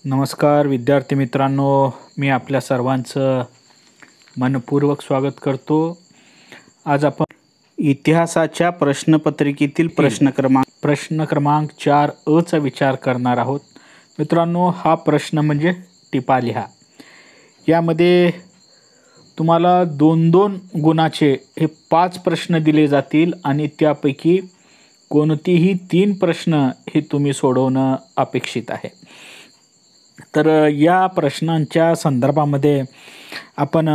नमस्कार विद्यार्थी मित्रांनो, मी आपल्या सर्वांचं मनपूर्वक स्वागत करतो। आज आपण इतिहासाच्या प्रश्नपत्रिकेतील प्रश्न क्रमांक 4 चा विचार करणार आहोत। मित्रांनो, हा प्रश्न म्हणजे टिपा लिहा। यामध्ये तुम्हाला 2-2 गुणाचे हे 5 प्रश्न दिले जातील आणि त्यापैकी कोणतेही 3 प्रश्न हे तुम्ही सोडवणं अपेक्षित आहे। तर या प्रश्नांच्या संदर्भामध्ये आपण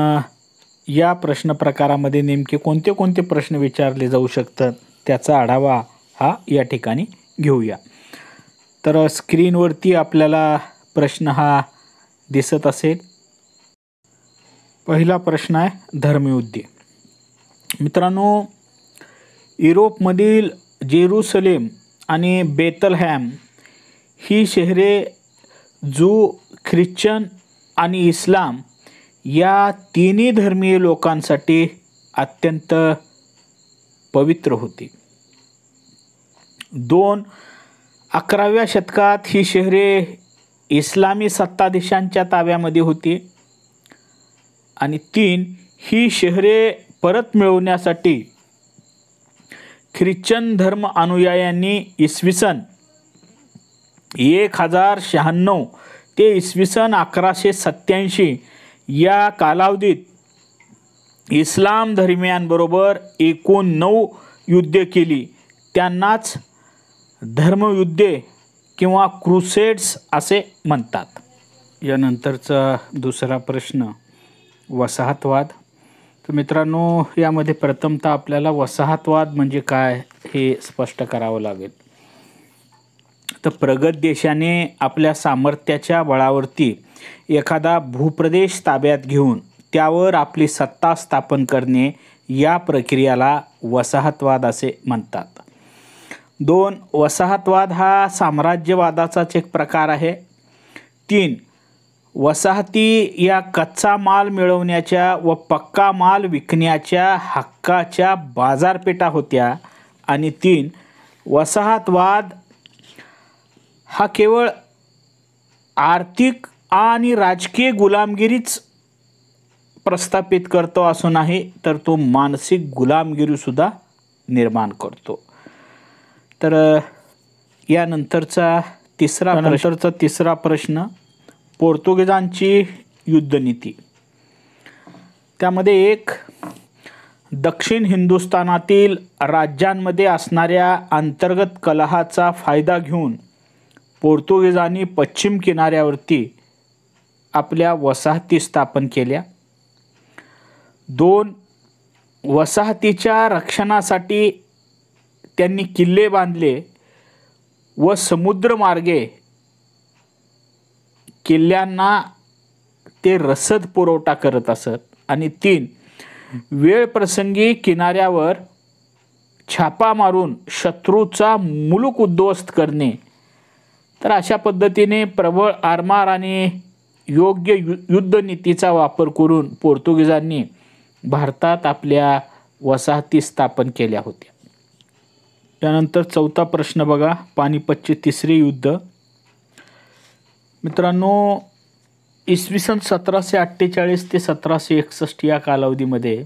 या प्रश्न प्रकारामध्ये नेमके कोणते कोणते प्रश्न विचारले जाऊ शकतात त्याचा आढावा हा या ठिकाणी घेऊया। तर स्क्रीनवरती आपल्याला प्रश्न हा दिसत असेल। पहिला प्रश्न आहे धर्मयुद्धे। मित्रांनो, युरोपमधील जेरुसलेम आणि बेथलहॅम ही शहरे ज्यू, ख्रिश्चन आणि इस्लाम या तिन्ही धर्मीय लोकांसाठी अत्यंत पवित्र होती। 11व्या शतकात ही शहरे इस्लामी सत्ताधीशांच्या ताब्यामध्ये होती आणि 3 ही शहरे परत मिळवण्यासाठी ख्रिश्चन धर्म अनुयायांनी इसवी सन 1096 ते इसवी सन 1187 या कालावधीत इस्लाम धर्मियांबरोबर एकूण 9 युद्धे केली। त्यांनाच धर्मयुद्धे किंवा क्रुसेड्स असे म्हणतात। यानंतरचा दुसरा प्रश्न वसाहतवाद। तर मित्रांनो, यामध्ये प्रथमतः आपल्याला वसाहतवाद म्हणजे काय हे स्पष्ट करावं लागेल। तर प्रगत देशाने आपल्या सामर्थ्याच्या बळावरती एखादा भूप्रदेश ताब्यात घेऊन त्यावर आपली सत्ता स्थापन करणे या प्रक्रियेला वसाहतवाद असे म्हणतात। 2 वसाहतवाद हा साम्राज्यवादाचाच एक प्रकार आहे। 3 वसाहती या कच्चा माल मिळवण्याच्या व पक्का माल विकण्याच्या हक्काच्या बाजारपेठा होत्या आणि 3 वसाहतवाद हा केवळ आर्थिक आणि राजकीय गुलामगिरीच प्रस्थापित करतो असं नाही, तर तो मानसिक गुलामगिरी सुद्धा निर्माण करतो। तर यानंतरचा तिसरा प्रश्न पोर्तुगीजांची युद्धनीती। त्यामध्ये 1 दक्षिण हिंदुस्थानातील राज्यांमध्ये असणाऱ्या अंतर्गत कलहाचा फायदा घेऊन पोर्तुगीजांनी पश्चिम किनाऱ्यावरती आपल्या वसाहती स्थापन केल्या। 2 वसाहतीच्या रक्षणासाठी त्यांनी किल्ले बांधले व समुद्रमार्गे किल्ल्यांना ते रसद पुरवठा करत असत आणि 3 वेळ प्रसंगी किनाऱ्यावर छापा मारून शत्रूचा मुलूक उद्ध्वस्त करणे। तर अशा पद्धतीने प्रबळ आरमार आणि योग्य युद्धनीतीचा वापर करून पोर्तुगीजांनी भारतात आपल्या वसाहती स्थापन केल्या होत्या। त्यानंतर चौथा प्रश्न बघा, पानिपतचे तिसरे युद्ध। मित्रांनो, इसवी सन 1748 ते 1761 या कालावधीमध्ये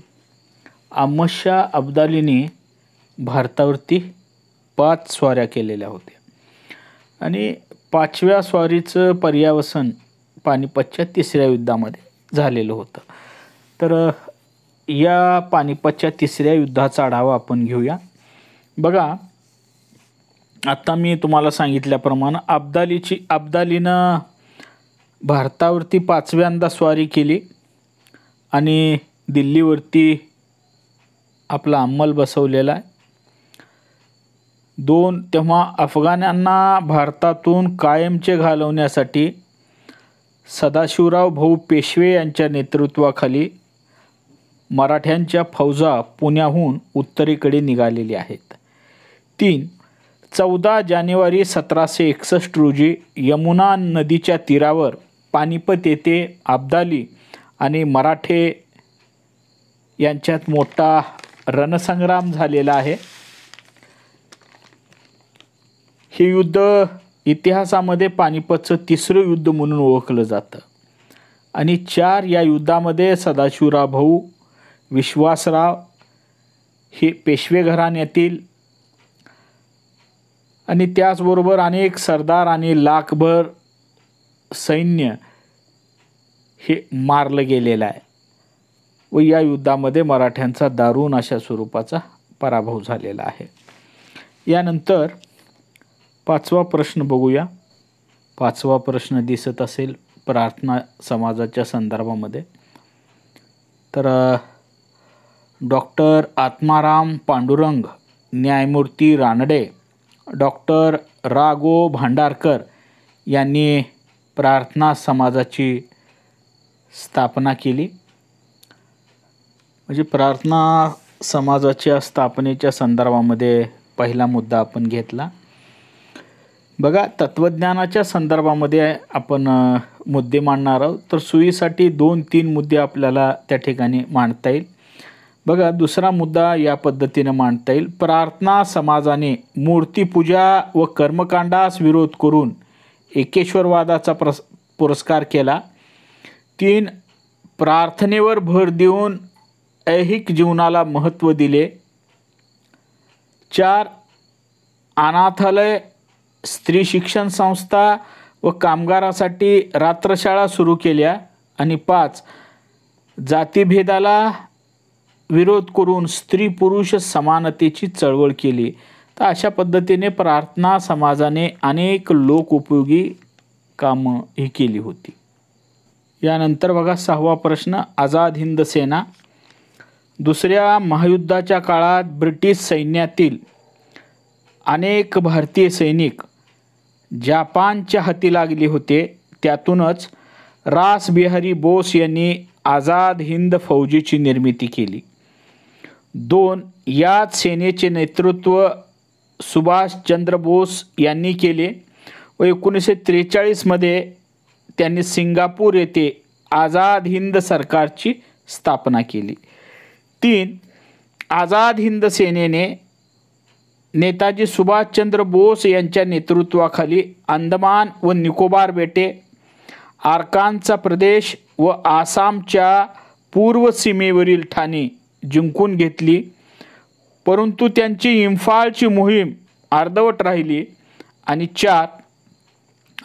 अहमद शाह अब्दालीने भारतावरती 5 स्वाऱ्या केलेल्या होत्या आणि 5व्या स्वारीचं पर्यावसन पानिपतच्या तिसऱ्या युद्धामध्ये झालेलं होतं। तर या पानिपतच्या तिसऱ्या युद्धाचा आढावा आपण घेऊया। बघा, आता मी तुम्हाला सांगितल्याप्रमाणे अब्दालीनं भारतावरती 5व्यांदा स्वारी केली आणि दिल्लीवरती आपला अंमल बसवलेला आहे। 2 तेव्हा अफगाण्यांना भारतातून कायमचे घालवण्यासाठी सदाशिवराव भाऊ पेशवे यांच्या नेतृत्वाखाली मराठ्यांच्या फौजा पुण्याहून उत्तरेकडे निघालेली आहेत। 3 14 जानेवारी 1761 रोजी यमुना नदीच्या तीरावर पानिपत येथे अब्दाली आणि मराठे यांच्यात मोठा रणसंग्राम झालेला आहे। हे युद्ध इतिहासामध्ये पानिपतचं तिसरं युद्ध म्हणून ओळखलं जातं. आणि 4 या युद्धामध्ये सदाशिवराव भाऊ विश्वासराव हे पेशवे घराण्यातील आणि त्याचबरोबर अनेक सरदार आणि लाखभर सैन्य हे मारलं गेलेलं आहे व या युद्धामध्ये मराठ्यांचा दारुण अशा स्वरूपाचा पराभव झालेला आहे. यानंतर 5वा प्रश्न बघूया. 5वा प्रश्न दिसत असेल प्रार्थना समाजाच्या संदर्भामध्ये. तर डॉक्टर आत्माराम पांडुरंग, न्यायमूर्ती रानडे, डॉक्टर रा गो भांडारकर यांनी प्रार्थना समाजाची स्थापना केली. म्हणजे प्रार्थना समाजाच्या स्थापनेच्या संदर्भामध्ये पहिला मुद्दा आपण घेतला. बघा, तत्त्वज्ञानाच्या संदर्भामध्ये आपण मुद्दे मांडणार आहोत. तर सोयीसाठी 2-3 मुद्दे आपल्याला त्या ठिकाणी मांडता येईल. बघा, दुसरा मुद्दा या पद्धतीने मांडता येईल. प्रार्थना समाजाने मूर्तीपूजा व कर्मकांडास विरोध करून एकेश्वरवादाचा पुरस्कार केला. 3 प्रार्थनेवर भर देऊन ऐहिक जीवनाला महत्त्व दिले. 4 अनाथालय, स्त्री शिक्षण संस्था व कामगारासाठी रात्रशाळा सुरू केल्या. आणि 5 जातीभेदाला विरोध करून स्त्री पुरुष समानतेची चळवळ केली. तर अशा पद्धतीने प्रार्थना समाजाने अनेक लोकोपयोगी कामं ही केली होती. यानंतर बघा 6वा प्रश्न, आझाद हिंद सेना. दुसऱ्या महायुद्धाच्या काळात ब्रिटिश सैन्यातील अनेक भारतीय सैनिक जपानच्या हाती लागले होते. त्यातूनच रास बिहारी बोस यांनी आझाद हिंद फौजेची निर्मिती केली. 2 याच सेनेचे नेतृत्व सुभाषचंद्र बोस यांनी केले व 1943 मध्ये त्यांनी सिंगापूर येथे आझाद हिंद सरकारची स्थापना केली. 3 आझाद हिंद सेनेने नेताजी सुभाषचंद्र बोस यांच्या नेतृत्वाखाली अंदमान व निकोबार बेटे, आरकानचा प्रदेश व आसामच्या पूर्व सीमेवरील ठाणे जिंकून घेतली. परंतु त्यांची इम्फालची मोहीम अर्धवट राहिली. आणि 4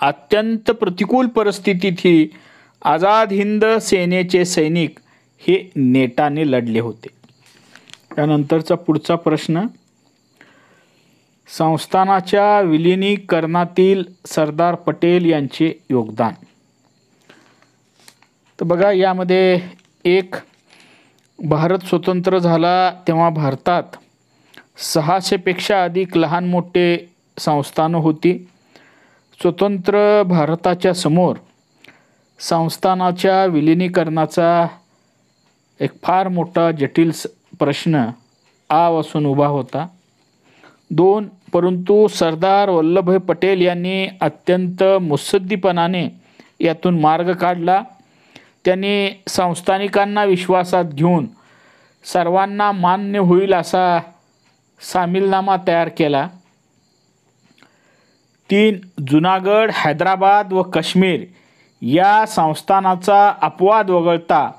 अत्यंत प्रतिकूल परिस्थितीतही आझाद हिंद सेनेचे सैनिक हे नेटाने लढले होते. त्यानंतरचा पुढचा प्रश्न, संस्थानाच्या विलिनीकरणातील सरदार पटेल यांचे योगदान. तर बघा, यामध्ये एक, भारत स्वतंत्र झाला तेव्हा भारतात 600 पेक्षा अधिक लहान मोठे संस्थानं होती. स्वतंत्र भारताच्या समोर संस्थानाच्या विलिनीकरणाचा एक फार मोठा जटिल प्रश्न आवासून उभा होता. 2 परंतु सरदार वल्लभभाई पटेल यांनी अत्यंत मुत्सद्दीपणाने यातून मार्ग काढला. त्यांनी संस्थानिकांना विश्वासात घेऊन सर्वांना मान्य होईल असा सामीलनामा तयार केला. 3 जुनागड, हैदराबाद व काश्मीर या संस्थानाचा अपवाद वगळता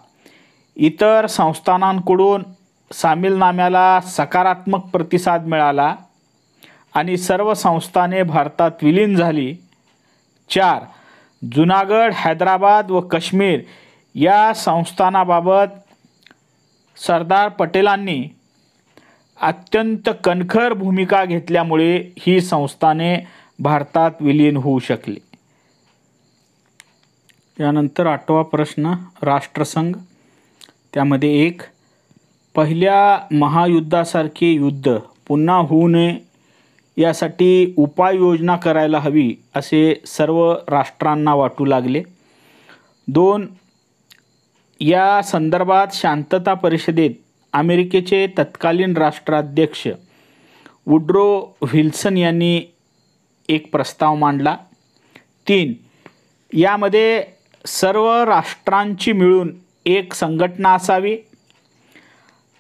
इतर संस्थानांकडून सामीलनाम्याला सकारात्मक प्रतिसाद मिळाला आणि सर्व संस्थाने भारतात विलीन झाली. 4 जुनागड, हैदराबाद व काश्मीर या संस्थानाबाबत सरदार पटेलांनी अत्यंत कणखर भूमिका घेतल्यामुळे ही संस्थाने भारतात विलीन होऊ शकली. यानंतर 8वा प्रश्न, राष्ट्रसंघ. त्यामध्ये 1 पहिल्या महायुद्धासारखे युद्ध पुन्हा होऊ नये यासाठी उपाययोजना करायला हवी असे सर्व राष्ट्रांना वाटू लागले. 2 या संदर्भात शांतता परिषदेत अमेरिकेचे तत्कालीन राष्ट्राध्यक्ष वुड्रो विल्सन यांनी एक प्रस्ताव मांडला. 3 यामध्ये सर्व राष्ट्रांची मिळून एक संघटना असावी.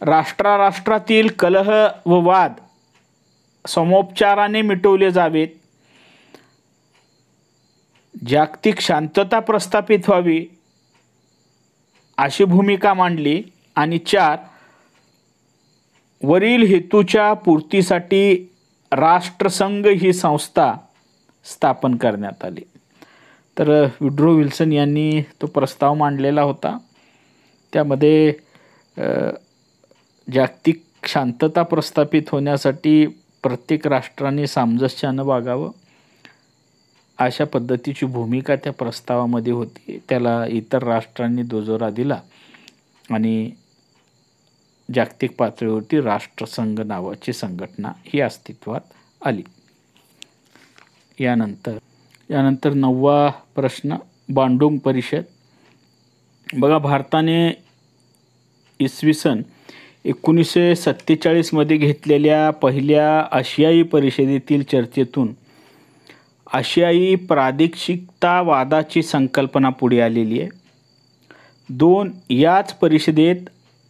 राष्ट्रातील कलह व वाद समोपचाराने मिटवले जावेत. जागतिक शांतता प्रस्थापित व्हावी अशी भूमिका मांडली. आणि 4 वरील हेतूच्या पूर्तीसाठी राष्ट्रसंघ ही संस्था स्थापन करण्यात आली. तर वुड्रो विल्सन यांनी तो प्रस्ताव मांडलेला होता. त्यामध्ये जागतिक शांतता प्रस्थापित होण्यासाठी प्रत्येक राष्ट्राने सामंजस्यानं वागावं अशा पद्धतीची भूमिका त्या प्रस्तावामध्ये होती. त्याला इतर राष्ट्रांनी दुजोरा दिला आणि जागतिक पातळीवरती राष्ट्रसंघ नावाची संघटना ही अस्तित्वात आली. यानंतर 9वा प्रश्न, बांडुंग परिषद. बघा, भारताने इसवी सन 1947 मध्ये घेतलेल्या पहिल्या आशियाई परिषदेतील चर्चेतून आशियाई प्रादेशिकतावादाची संकल्पना पुढे आलेली आहे. 2 याच परिषदेत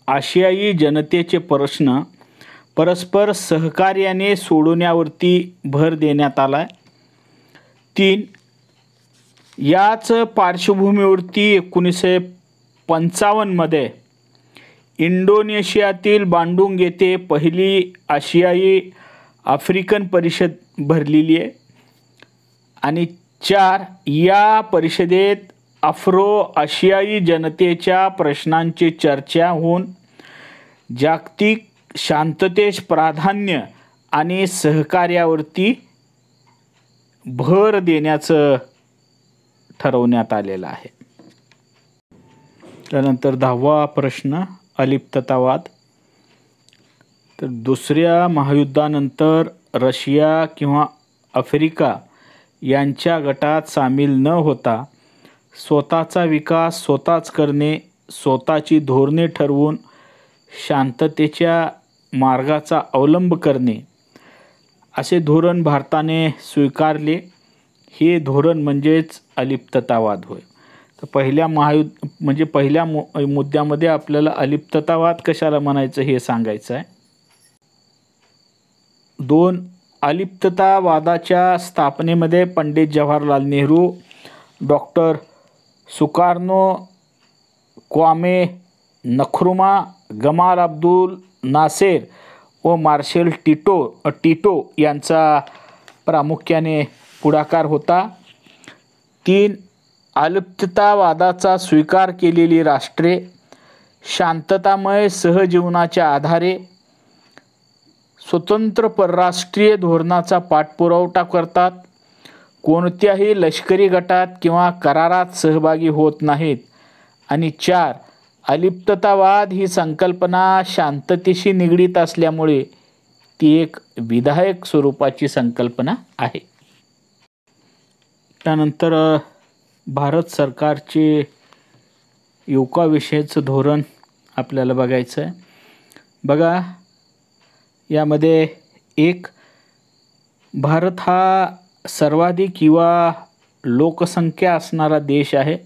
आशियाई जनतेचे प्रश्न परस्पर सहकार्याने सोडवण्यावरती भर देण्यात आला आहे. 3 याच पार्श्वभूमीवरती 1955 मध्ये इंडोनेशियातील बांडुंग येथे पहिली आशियाई आफ्रिकन परिषद भरलेली आहे. आणि 4 या परिषदेत आफ्रो आशियाई जनतेच्या प्रश्नांची चर्चा होऊन जागतिक शांततेस प्राधान्य आणि सहकार्यावरती भर देण्याचं ठरवण्यात आलेलं आहे. त्यानंतर 10वा प्रश्न, अलिप्ततावाद. तर दुसऱ्या महायुद्धानंतर रशिया किंवा आफ्रिका यांच्या गटात सामील न होता स्वतःचा विकास स्वतःच करणे, स्वतःची धोरणे ठरवून शांततेच्या मार्गाचा अवलंब करणे असे धोरण भारताने स्वीकारले. हे धोरण म्हणजेच अलिप्ततावाद होय. तर पहिल्या मुद्द्यामध्ये आपल्याला अलिप्ततावाद कशाला म्हणायचं हे सांगायचं आहे. 2 अलिप्ततावादाच्या स्थापनेमध्ये Pandit Jawaharlal Nehru, doctor Sukarno, Kwame Nkrumah, Gamal Abdul Nasser व मार्शल टिटो यांचा प्रामुख्याने पुढाकार होता. 3 अलिप्ततावादाचा स्वीकार केलेली राष्ट्रे शांततामय सहजीवनाच्या आधारे स्वतंत्र परराष्ट्रीय धोरणाचा पाठपुरावा करतात, कोणत्याही लष्करी गटात किंवा करारात सहभागी होत नाहीत. आणि 4 अलिप्ततावाद ही संकल्पना शांततेशी निगडीत असल्यामुळे ती एक विधायक स्वरूपाची संकल्पना आहे. त्यानंतर भारत सरकारचे युवकाविषयीचं धोरण आपल्याला बघायचं आहे. बघा, यामध्ये 1 भारत हा सर्वाधिक युवा लोकसंख्या असणारा देश आहे.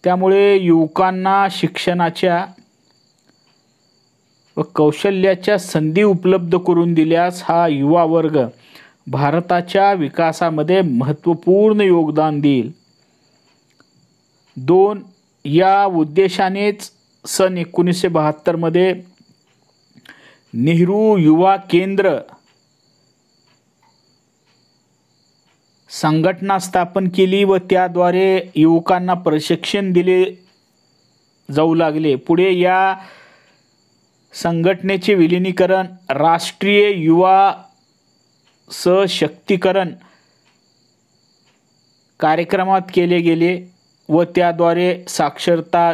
त्यामुळे युवकांना शिक्षणाच्या व कौशल्याच्या संधी उपलब्ध करून दिल्यास हा युवा वर्ग भारताच्या विकासामध्ये महत्त्वपूर्ण योगदान देईल. 2 या उद्देशानेच सन 1972 मध्ये नेहरू युवा केंद्र संघटना स्थापन केली व त्याद्वारे युवकांना प्रशिक्षण दिले जाऊ लागले. पुढे या संघटनेचे विलीनीकरण राष्ट्रीय युवा सशक्तीकरण कार्यक्रमात केले गेले व त्याद्वारे साक्षरता,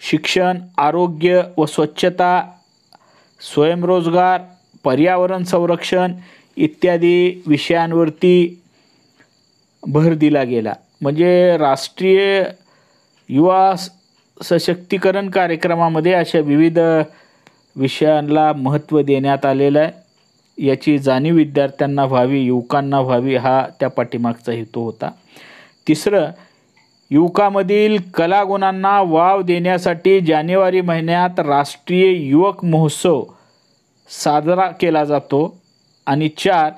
शिक्षण, आरोग्य व स्वच्छता, स्वयंरोजगार, पर्यावरण संरक्षण इत्यादी विषयांवरती भर दिला गेला. म्हणजे राष्ट्रीय युवा सशक्तीकरण कार्यक्रमामध्ये अशा विविध विषयांना महत्त्व देण्यात आलेलं आहे. याची जाणीव विद्यार्थ्यांना व्हावी, युवकांना व्हावी, हा त्या पाठीमागचा हेतू होता. 3 युवकांमधील कलागुणांना वाव देण्यासाठी जानेवारी महिन्यात राष्ट्रीय युवक महोत्सव साजरा केला जातो. आणि 4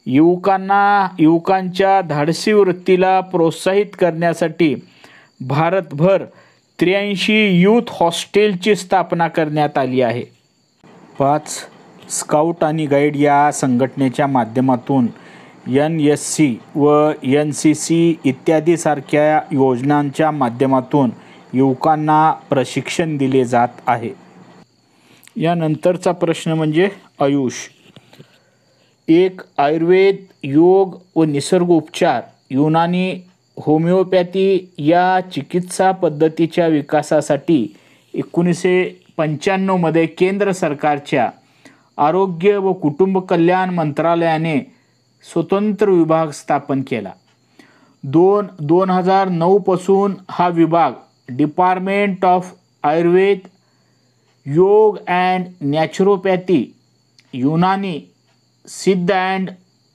युवकांच्या धाडसी वृत्तीला प्रोत्साहित करण्यासाठी भारतभर 83 यूथ हॉस्टेलची स्थापना करण्यात आली आहे. 5. स्काउट आणि गाईड या संघटनेच्या माध्यमातून NSC व NCC इत्यादी सारख्या योजनांच्या माध्यमातून युवकांना प्रशिक्षण दिले जात आहे. यानंतरचा प्रश्न म्हणजे आयुष. 1. आयुर्वेद, योग व निसर्गोपचार, युनानी, होमिओपॅथी या चिकित्सा पद्धतीच्या विकासासाठी 1995 मध्ये केंद्र सरकारच्या आरोग्य व कुटुंब कल्याण मंत्रालयाने स्वतंत्र विभाग स्थापन केला. 2009 पासून हा विभाग डिपार्टमेंट ऑफ आयुर्वेद, योग अँड नॅचरोपॅथी, युनानी, सिद्ध अँड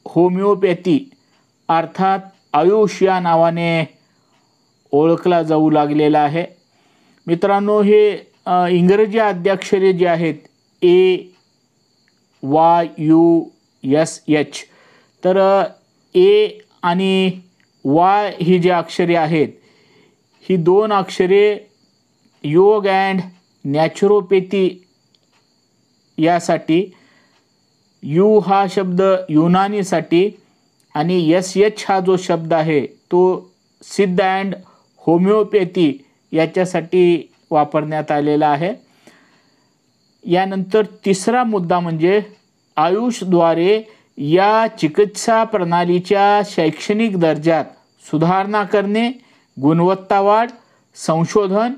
होमिओपॅथी अर्थात आयुष या नावाने ओळखला जाऊ लागलेला आहे. मित्रांनो, हे इंग्रजी आद्याक्षरे जे आहेत AYUSH, तर A आणि Y ही जी अक्षरे आहेत ही 2 अक्षरे योग अँड नॅचरोपॅथी यासाठी, यू हा शब्द युनानीसाठी आणि SH हा जो शब्द आहे तो सिद्ध अँड होमिओपॅथी याच्यासाठी वापरण्यात आलेला आहे. यानंतर तिसरा मुद्दा म्हणजे आयुषद्वारे या चिकित्सा प्रणालीच्या शैक्षणिक दर्जात सुधारणा करणे, गुणवत्ता वाढ, संशोधन,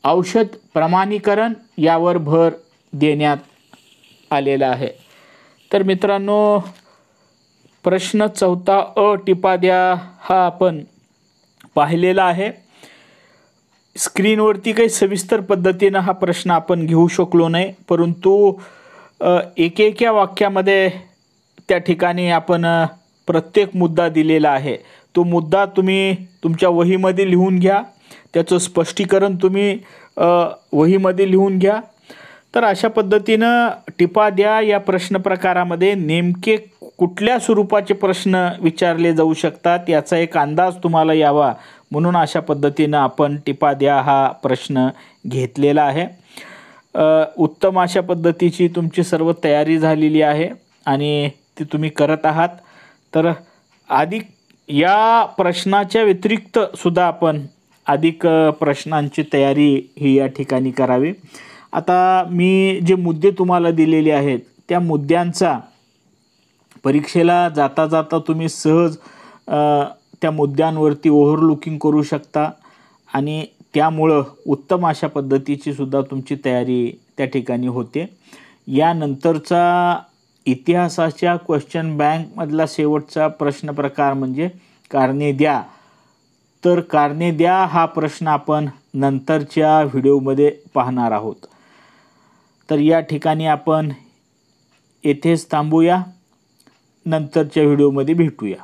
औषध प्रमाणीकरण यावर भर देण्यात आलेला आहे. तर मित्रांनो, प्रश्न 4 अ टिपा द्या हा आपण पाहिलेला आहे. स्क्रीनवरती काही सविस्तर पद्धतीनं हा प्रश्न आपण घेऊ शकलो नाही, परंतु एकेका वाक्यामध्ये त्या ठिकाणी आपण प्रत्येक मुद्दा दिलेला आहे. तो मुद्दा तुम्ही तुमच्या वहीमध्ये लिहून घ्या, त्याचं स्पष्टीकरण तुम्ही वहीमध्ये लिहून घ्या. तर अशा पद्धतीनं टिपा द्या या प्रश्न प्रकारामध्ये नेमके कुठल्या स्वरूपाचे प्रश्न विचारले जाऊ शकतात याचा एक अंदाज तुम्हाला यावा म्हणून अशा पद्धतीनं आपण टिपा द्या हा प्रश्न घेतलेला आहे. उत्तम अशा पद्धतीची तुमची सर्व तयारी झालेली आहे आणि ती तुम्ही करत आहात. तर अधिक या प्रश्नाच्या व्यतिरिक्त सुद्धा आपण अधिक प्रश्नांची तयारी ही या ठिकाणी करावी. आता मी जे मुद्दे तुम्हाला दिलेले आहेत त्या मुद्द्यांचा परीक्षेला जाता जाता तुम्ही सहज त्या मुद्द्यांवरती ओव्हरलुकिंग करू शकता आणि त्यामुळं उत्तम अशा पद्धतीची सुद्धा तुमची तयारी त्या ठिकाणी होते. यानंतरचा इतिहासाच्या क्वेश्चन बँकमधला शेवटचा प्रश्न प्रकार म्हणजे कारणे द्या. तर कारणे द्या हा प्रश्न आपण नंतरच्या व्हिडिओमध्ये पाहणार आहोत. तर या ठिकाणी आपण येथेच थांबूया, नंतरच्या व्हिडिओमध्ये भेटूया.